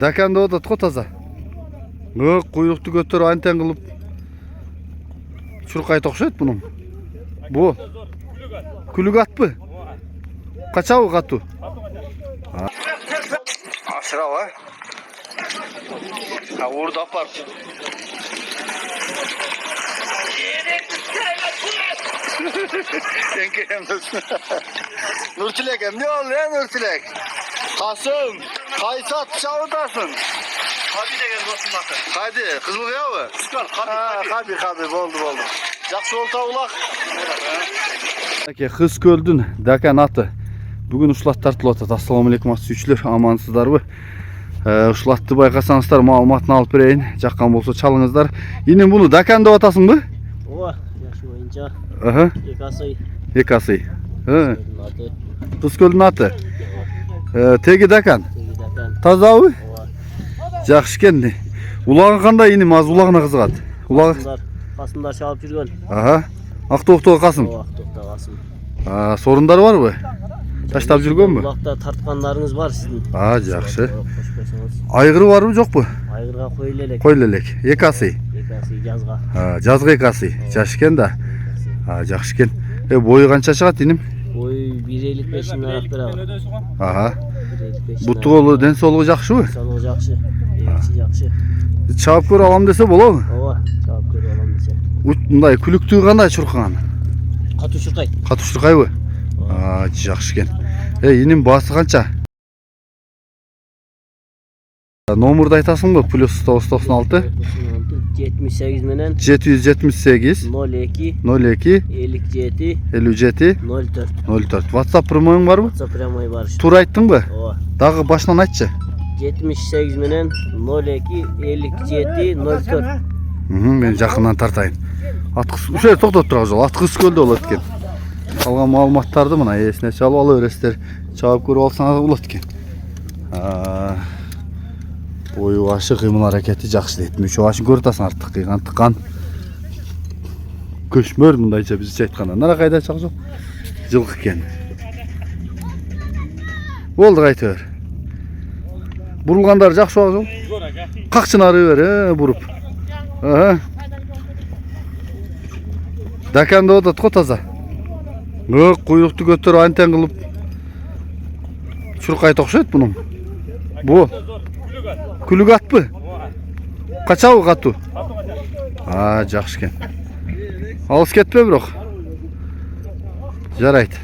Dakanda odat go таза. Куйрукту көтөрүп антен кылып чуркайт окшойт бунун. Бу күлүк атпы? Качабы катуу? Ашырабы? Уурду апар. Nurtilek emdi ol ya Nurtilek. Kasım, Kaysat çavudasın. Hadi деген dostum bakın. Hadi, kızıl ya mı? Çıkar, hadi. Oldu. Жақсы бол таулақ. Қыз көлдің Дақан аты. Бүгін ұшылат тартылып атат. Ассалаумағалейкум сүйшілер, амансыздар бы? Ұшылатты байқасаңыздар, маалыматын алып берейін. Жаққан болса чалыңыздар. Енен бұны Дақан деп атасың бы? Ова, яшы бойынша. Екасый. Қыз көлдің аты. Теги Дақан. Таза бы? Жақшы кенді. Улағын қандай енем аз улағына қызығады? Қасымдар шалып жүрген. Ақтоқтығы қасым? Ақтоқтығы қасым. Сорындар бар бы? Таштап жүрген бі? Улақта тартқандарыңыз бар сіздің. Жақшы. Айғыры бар бі жоқ бі? Айғырға қойлелек. Екасый? Екасый жазға. Жазғы екасый. Жақшы кен да? Жақшы кен. Бойы қанша шығады енем? Бойы 1.55-ін арақ береді. Бұтты қолы ден солығы жақшы бі? Солығы жақшы. Жақшы. Чабып көр алам десе болу? Ова, чабып көр алам десе. Мұндай күліктігі қандай чұрқыған? Қату шұрқай. Қату шұрқай бі? Жақшы кен. Енем басы қанша? Номырды айтасың бі? Плюс 996 78 менен 778 02 57 04 WhatsApp прямойың бар бі? WhatsApp прямой бар. Тур айттың бі? Ова. Дағы башынан айтшы. 78 менен 02 57 04. Мен жақыннан тартайын. Үшер тоқтап тұрағы жол. Атқыз көлді ол өткен. Қалған малыматтарды мұна есіне шалып алы өрестер чабып көріп алсаңыз ол өткен. Бойы ашы қимыл әрекеті жақшы дейді. Мүші ашын көрітасың артық қиған тыққан. Көшмөр мұндайша бізде айтқанда. Нара қайда шақ жоқ? Жылқы кен. Болды қайтыр. Бұрылғандар жақшы оғы жоқ? Қақшын ары бер, бұрып. Даканда отат қо таза. Құйрықты көтөрүп антен кылып чуркайт окшойт бунун. Бу күлүк атпы? Качабы катуу? Жакшы экен. Алыс кетпе бирок. Жарайт.